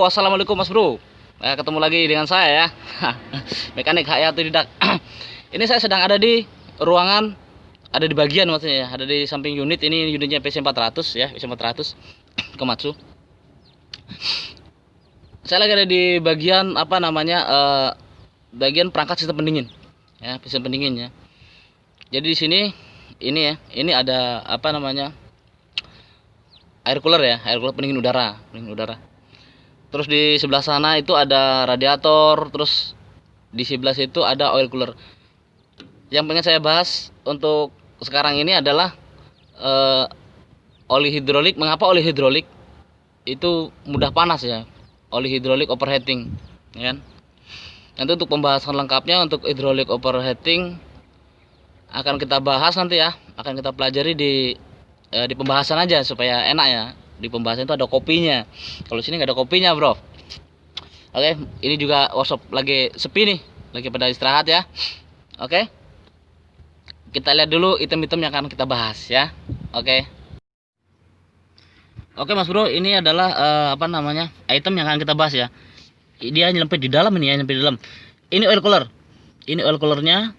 bro, assalamualaikum mas bro. Ketemu lagi dengan saya ya, mekanik Hayatuddidak. Ini saya sedang ada di ruangan, ada di bagian maksudnya ya, ada di samping unit. Ini unitnya PC400 ya, PC400 Komatsu. Saya lagi ada di bagian apa namanya, bagian perangkat sistem pendingin ya, sistem pendingin ya. Jadi di sini ini ya, ini ada apa namanya, air cooler ya, air cooler pendingin udara, Terus di sebelah sana itu ada radiator, terus di sebelah situ ada oil cooler. Yang pengen saya bahas untuk sekarang ini adalah oli hidrolik. Mengapa oli hidrolik itu mudah panas ya? Oli hidrolik overheating, ya kan? Nanti untuk pembahasan lengkapnya untuk hidrolik overheating akan kita bahas nanti ya, akan kita pelajari di pembahasan aja supaya enak ya. Di pembahasan itu ada kopinya. Kalau sini nggak ada kopinya bro. Oke, ini juga workshop lagi sepi nih, lagi pada istirahat ya. Oke, kita lihat dulu item-item yang akan kita bahas ya. Oke, mas bro, ini adalah apa namanya, item yang akan kita bahas ya. Dia nyelempit di dalam ini ya, nyelempit di dalam. Ini oil cooler. Ini oil coolernya.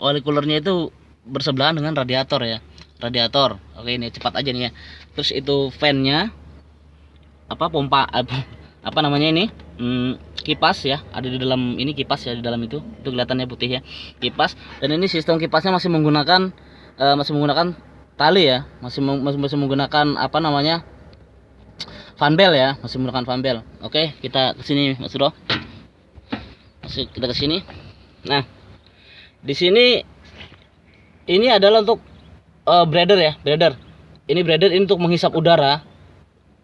Oil coolernya itu bersebelahan dengan radiator ya. Radiator. Oke, ini cepat aja nih ya. Terus itu fan-nya, apa, pompa apa namanya ini, kipas ya, ada di dalam ini, kipas ya, di dalam itu kelihatannya putih ya, kipas. Dan ini sistem kipasnya masih menggunakan tali ya, masih menggunakan apa namanya, fan belt ya, masih menggunakan fan belt. Oke, kita ke sini mas bro, kita ke sini. Nah, di sini ini adalah untuk breather ya, breather. Ini breather, ini untuk menghisap udara,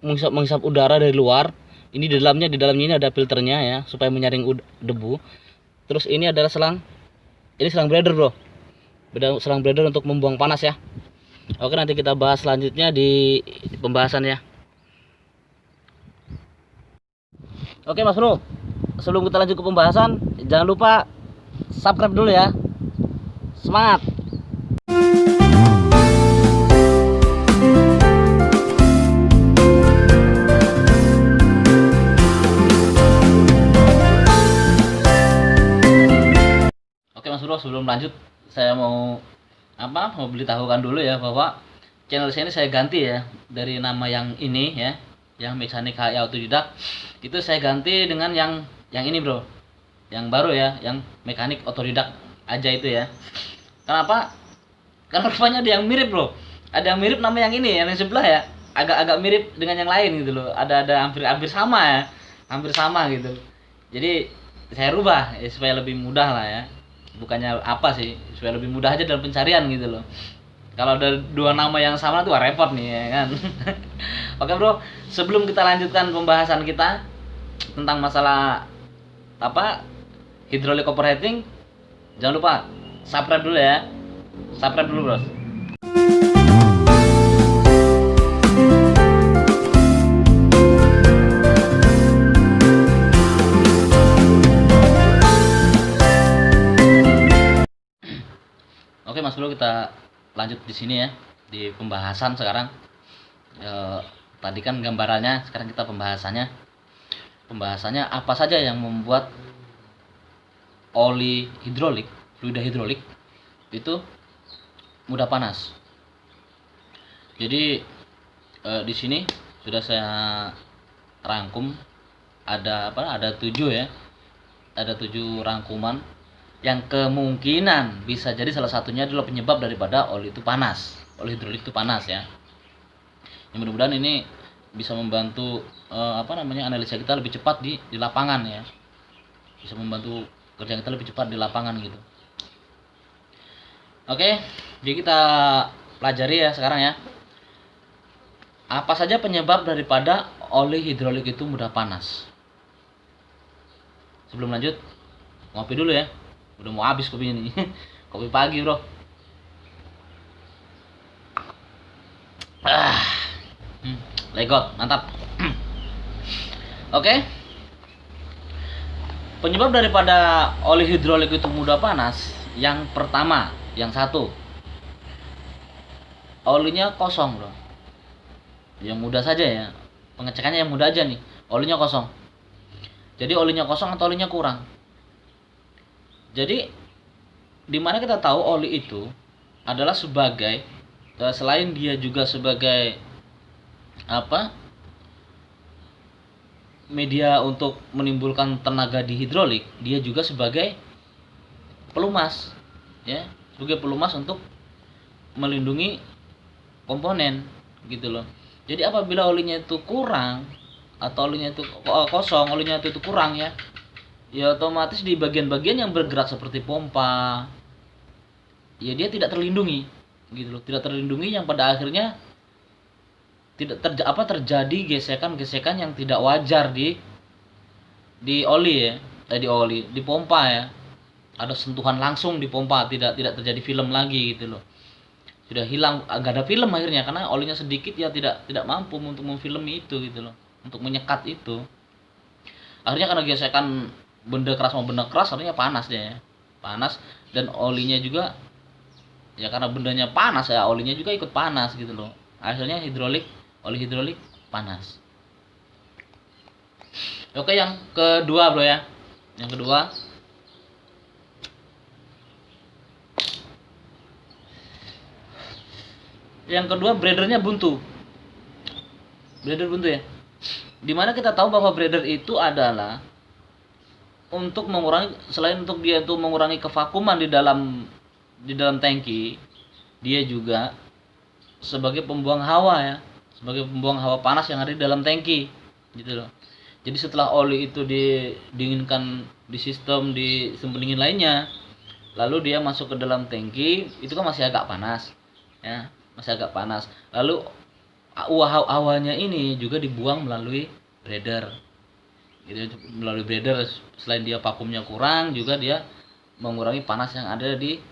menghisap udara dari luar. Ini di dalamnya ini ada filternya ya, supaya menyaring debu. Terus ini adalah selang, ini selang breather bro, selang breather untuk membuang panas ya. Oke, nanti kita bahas selanjutnya di pembahasan ya. Oke mas bro, sebelum kita lanjut ke pembahasan, jangan lupa subscribe dulu ya. Semangat. Mas bro, sebelum lanjut saya mau beritahukan dulu ya, bahwa channel saya ini saya ganti ya, dari nama yang ini ya, yang mekanik Hayatuddidak, itu saya ganti dengan yang ini bro, yang baru ya, yang mekanik otodidak aja itu ya. Kenapa? Karena rupanya ada yang mirip bro, ada yang mirip nama yang ini, yang sebelah ya, agak-agak mirip dengan yang lain gitu loh, ada hampir sama ya, hampir sama gitu. Jadi saya rubah ya, supaya lebih mudah lah ya. Bukannya apa sih, supaya lebih mudah aja dalam pencarian gitu loh. Kalau ada dua nama yang sama tuh repot nih ya kan. Oke bro, sebelum kita lanjutkan pembahasan kita tentang masalah apa, hidrolik overheating, jangan lupa subscribe dulu ya. Subscribe dulu bros. Oke mas bro, kita lanjut di sini ya, di pembahasan sekarang. Tadi kan gambarannya, sekarang kita pembahasannya apa saja yang membuat oli hidrolik, fluida hidrolik itu mudah panas. Jadi di sini sudah saya rangkum, ada 7 ya, ada 7 rangkuman yang kemungkinan bisa jadi salah satunya adalah penyebab daripada oli itu panas, oli hidrolik itu panas ya. Yang mudah-mudahan ini bisa membantu analisa kita lebih cepat di lapangan ya, bisa membantu kerja kita lebih cepat di lapangan gitu. Oke, jadi kita pelajari ya sekarang ya, apa saja penyebab daripada oli hidrolik itu mudah panas. Sebelum lanjut, ngopi dulu ya. Udah mau habis kopinya nih. Kopi pagi bro. Legot, mantap. Oke. Penyebab daripada oli hidrolik itu mudah panas, yang pertama, yang satu, olinya kosong bro. Yang mudah saja ya, pengecekannya yang mudah aja nih, olinya kosong. Jadi olinya kosong atau olinya kurang. Jadi di mana kita tahu oli itu adalah sebagai selain dia juga sebagai apa? Media untuk menimbulkan tenaga di hidrolik, dia juga sebagai pelumas, ya, sebagai pelumas untuk melindungi komponen gitu loh. Jadi apabila olinya itu kurang atau olinya itu kosong, olinya itu kurang ya, ya otomatis di bagian-bagian yang bergerak seperti pompa, ya dia tidak terlindungi gitu loh, tidak terlindungi yang pada akhirnya tidak terjadi gesekan-gesekan yang tidak wajar di oli ya, di pompa ya. Ada sentuhan langsung di pompa, tidak terjadi film lagi gitu loh. Sudah hilang, agak ada film akhirnya karena olinya sedikit ya tidak mampu untuk memfilmi itu gitu loh, untuk menyekat itu. Akhirnya karena gesekan benda keras sama benda keras akhirnya panas deh ya. Panas dan olinya juga ya karena bendanya panas ya olinya juga ikut panas gitu loh. Akhirnya oli hidrolik panas. Oke, yang kedua bro ya. Yang kedua, breadernya buntu. Breeder buntu ya. Dimana kita tahu bahwa breeder itu adalah untuk mengurangi, selain untuk dia itu mengurangi kevakuman di dalam tangki, dia juga sebagai pembuang hawa ya, sebagai pembuang hawa panas yang ada di dalam tangki gitu loh. Jadi setelah oli itu didinginkan di sistem pendingin lainnya, lalu dia masuk ke dalam tangki, itu kan masih agak panas ya, masih agak panas. Lalu hawanya ini juga dibuang melalui breeder gitu, melalui breeder. Selain dia vakumnya kurang, juga dia mengurangi panas yang ada di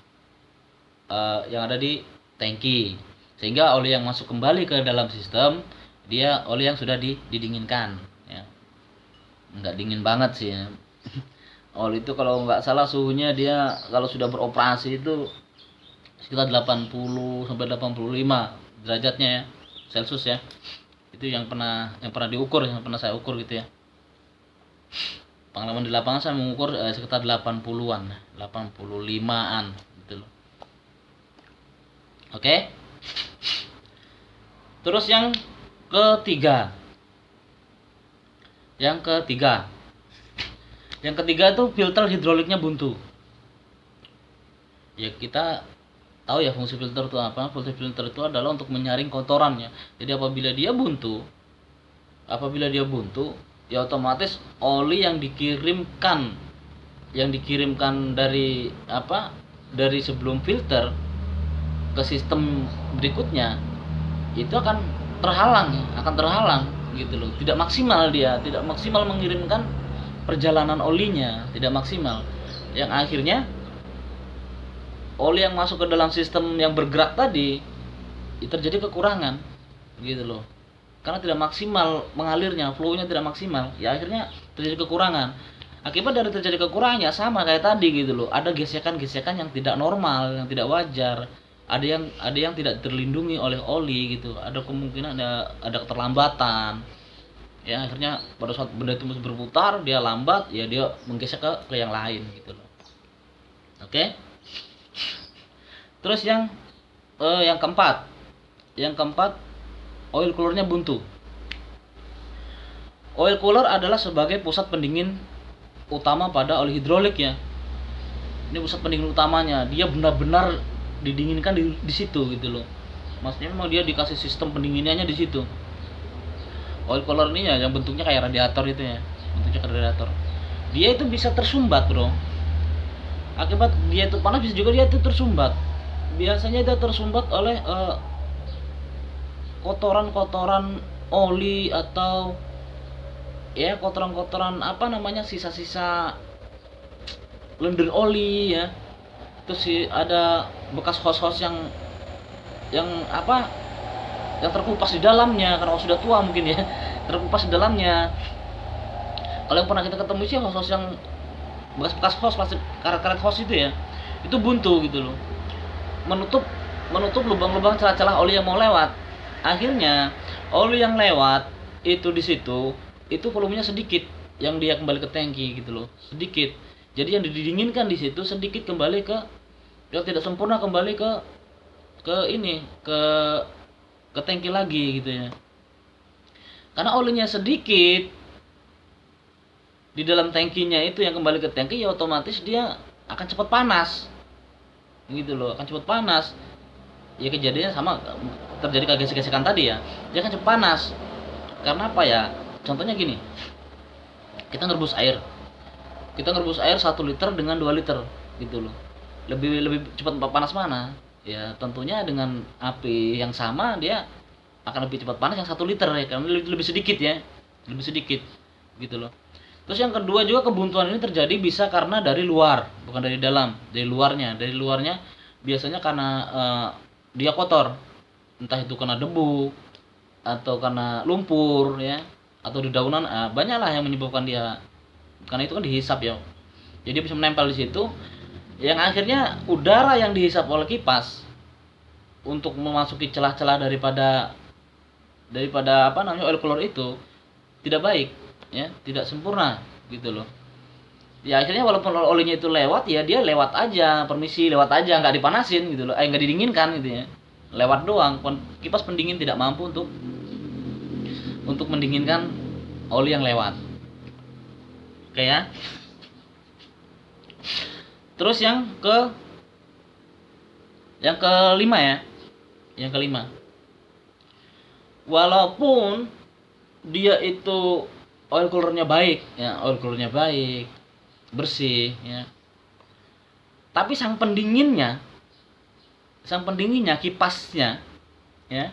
tangki, sehingga oli yang masuk kembali ke dalam sistem dia oli yang sudah didinginkan ya. Nggak dingin banget sih ya. Oli itu kalau nggak salah suhunya dia kalau sudah beroperasi itu sekitar 80 sampai 85 derajatnya ya, Celcius ya. Itu yang pernah diukur, yang pernah saya ukur gitu ya. Pengalaman di lapangan saya mengukur sekitar 80-an, 85-an gitu loh. Oke. Terus yang ketiga. Yang ketiga itu filter hidroliknya buntu. Ya kita tahu ya fungsi filter itu apa? Fungsi filter itu adalah untuk menyaring kotorannya. Jadi apabila dia buntu, ya otomatis oli yang dikirimkan dari sebelum filter ke sistem berikutnya itu akan terhalang gitu loh. Tidak maksimal mengirimkan perjalanan olinya, tidak maksimal. Yang akhirnya oli yang masuk ke dalam sistem yang bergerak tadi itu terjadi kekurangan gitu loh. Karena tidak maksimal mengalirnya, flow-nya tidak maksimal, ya akhirnya terjadi kekurangan. Akibat dari terjadi kekurangannya sama kayak tadi gitu loh. Ada gesekan-gesekan yang tidak normal, yang tidak wajar. Ada yang tidak terlindungi oleh oli gitu. Ada kemungkinan ada keterlambatan. Ya akhirnya pada saat benda itu berputar dia lambat, ya dia menggesek ke yang lain gitu loh. Oke. Terus yang keempat, oil coolernya buntu. Oil cooler adalah sebagai pusat pendingin utama pada oli hidrolik ya. Ini pusat pendingin utamanya, dia benar-benar didinginkan di situ gitu loh. Maksudnya memang dia dikasih sistem pendinginannya di situ. Oil cooler ini ya yang bentuknya kayak radiator itu ya, bentuknya kayak radiator. Dia itu bisa tersumbat bro. Akibat dia itu panas bisa juga dia itu tersumbat. Biasanya dia tersumbat oleh kotoran-kotoran oli atau ya kotoran-kotoran sisa-sisa lendir oli ya. Terus ada bekas hos-hos yang terkupas di dalamnya karena sudah tua mungkin ya, terkupas di dalamnya. Kalau yang pernah kita ketemu sih hos-hos yang bekas hos, plastik karet-karet hos itu ya, itu buntu gitu loh, menutup lubang-lubang celah-celah oli yang mau lewat. Akhirnya oli yang lewat itu di situ itu volumenya sedikit yang dia kembali ke tangki gitu loh, sedikit. Jadi yang didinginkan di situ sedikit kembali ke, yang tidak sempurna kembali ke ini ke tangki lagi gitu ya. Karena olinya sedikit di dalam tangkinya itu yang kembali ke tangki, ya otomatis dia akan cepat panas gitu loh, akan cepat panas. Ya kejadiannya sama, terjadi kayak gesek-gesekan tadi ya, dia akan cepat panas. Karena apa ya, contohnya gini, kita ngerebus air 1 liter dengan 2 liter gitu loh, lebih lebih cepat panas mana? Ya tentunya dengan api yang sama dia akan lebih cepat panas yang 1 liter ya, karena lebih sedikit ya, lebih sedikit gitu loh. Terus yang kedua juga, kebuntuan ini terjadi bisa karena dari luar, bukan dari dalam, dari luarnya biasanya karena dia kotor, entah itu karena debu atau karena lumpur ya, atau dedaunan, banyaklah yang menyebabkan dia, karena itu kan dihisap ya, jadi bisa menempel di situ, yang akhirnya udara yang dihisap oleh kipas untuk memasuki celah-celah daripada apa namanya oil cooler itu tidak baik ya, tidak sempurna gitu loh. Ya akhirnya walaupun olinya itu lewat, ya dia lewat aja, permisi lewat aja, nggak dipanasin gitu loh, nggak didinginkan gitu ya, lewat doang. Kipas pendingin tidak mampu untuk mendinginkan oli yang lewat. Oke ya. Terus yang kelima ya, yang kelima, walaupun dia itu oil coolernya baik ya, bersih ya, tapi sang pendinginnya kipasnya ya,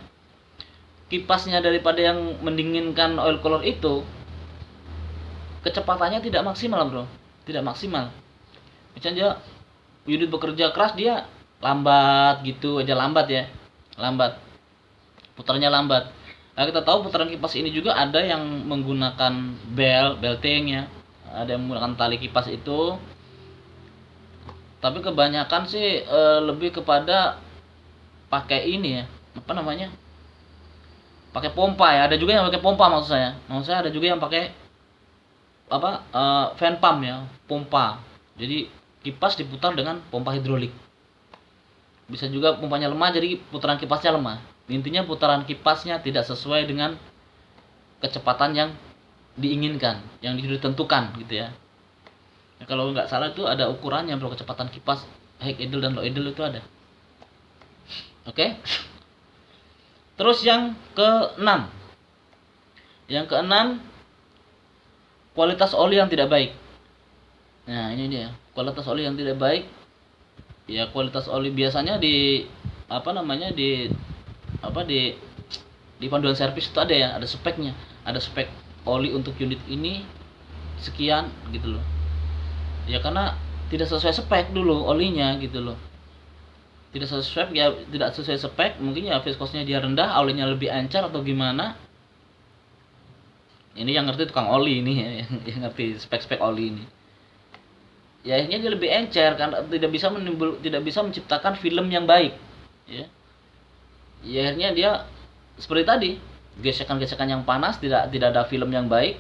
kipasnya daripada yang mendinginkan oil cooler itu kecepatannya tidak maksimal bro, tidak maksimal. Misalnya unit bekerja keras, dia lambat gitu aja, lambat ya, putarnya lambat. Nah, kita tahu putaran kipas ini juga ada yang menggunakan belting ya, ada yang menggunakan tali kipas itu, tapi kebanyakan sih lebih kepada pakai ini ya, apa namanya, pakai pompa ya. Ada juga yang pakai pompa, maksud saya ada juga yang pakai apa, fan pump ya, pompa. Jadi kipas diputar dengan pompa hidrolik. Bisa juga pompanya lemah, jadi putaran kipasnya lemah. Intinya putaran kipasnya tidak sesuai dengan kecepatan yang diinginkan, yang ditentukan gitu ya. Nah, kalau nggak salah itu ada ukurannya bro, kecepatan kipas high idle dan low idle itu ada. Oke. Terus yang keenam, kualitas oli yang tidak baik. Nah ini dia, kualitas oli yang tidak baik. Ya kualitas oli biasanya di panduan servis itu ada ya, ada speknya, ada spek oli untuk unit ini sekian gitu loh. Ya karena tidak sesuai spek dulu olinya gitu loh, tidak sesuai spek, mungkin ya viskosnya dia rendah, olinya lebih encer atau gimana. Ini yang ngerti tukang oli ini ya, yang ngerti spek oli ini. Ya akhirnya dia lebih encer karena tidak bisa menciptakan film yang baik ya. Ya akhirnya dia seperti tadi, gesekan-gesekan yang panas, tidak ada film yang baik,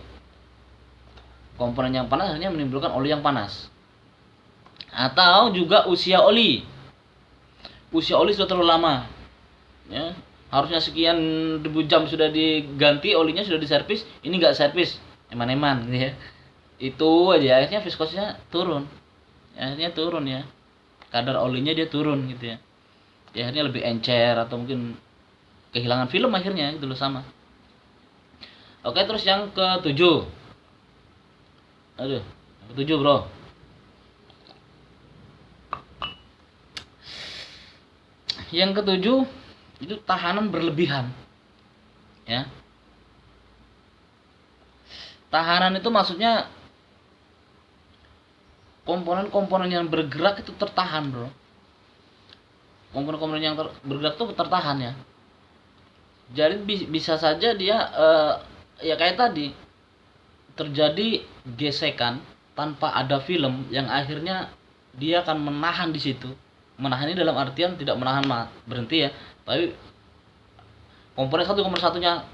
komponen yang panas, akhirnya menimbulkan oli yang panas. Atau juga usia oli sudah terlalu lama ya, harusnya sekian ribu jam sudah diganti olinya, sudah diservis, ini nggak servis, eman-eman gitu ya. Itu aja akhirnya viskosnya turun ya, kadar olinya dia turun gitu ya. Ya akhirnya lebih encer atau mungkin kehilangan film akhirnya gitu loh, sama. Oke, terus yang ketujuh, bro, yang ketujuh itu tahanan berlebihan ya. Tahanan itu maksudnya komponen-komponen yang bergerak itu tertahan bro, komponen-komponen yang bergerak itu tertahan ya. Jadi bisa saja dia ya kayak tadi, terjadi gesekan tanpa ada film yang akhirnya dia akan menahan di situ. Menahan ini dalam artian tidak menahan berhenti ya, tapi komponen satunya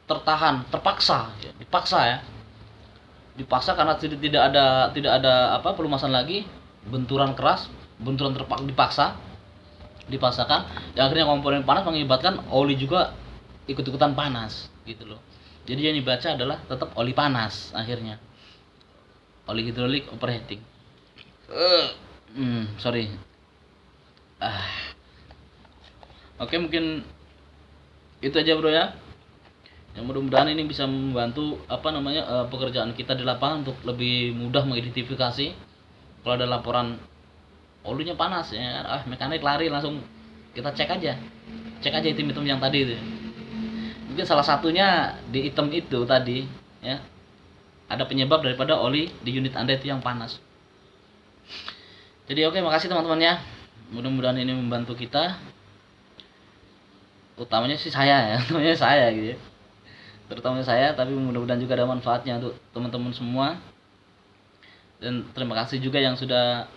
tertahan, terpaksa ya, dipaksa ya. dipaksa karena tidak ada apa pelumasan lagi, benturan keras, benturan dipaksakan, yang akhirnya komponen panas mengakibatkan oli juga ikut-ikutan panas gitu loh. Jadi yang dibaca adalah tetap oli panas akhirnya, oli hidrolik overheating. Sorry. Oke, mungkin itu aja bro ya. Yang mudah-mudahan ini bisa membantu pekerjaan kita di lapangan untuk lebih mudah mengidentifikasi kalau ada laporan olinya panas ya. Mekanik lari langsung kita cek aja item-item yang tadi itu. Mungkin salah satunya di item itu tadi ya, ada penyebab daripada oli di unit Anda itu yang panas. Jadi oke, makasih teman-teman ya. Mudah-mudahan ini membantu kita. Utamanya sih saya ya, utamanya saya gitu ya. Terutama saya, tapi mudah-mudahan juga ada manfaatnya untuk teman-teman semua. Dan terima kasih juga yang sudah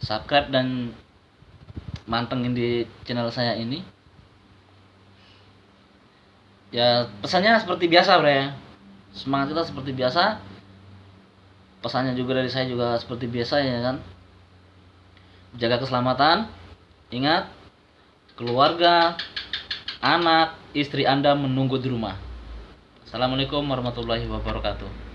subscribe dan mantengin di channel saya ini. Ya, pesannya seperti biasa bro ya. Semangat kita seperti biasa. Pesannya juga dari saya juga seperti biasa ya kan. Jaga keselamatan. Ingat, keluarga, anak, istri Anda menunggu di rumah. Assalamualaikum warahmatullahi wabarakatuh.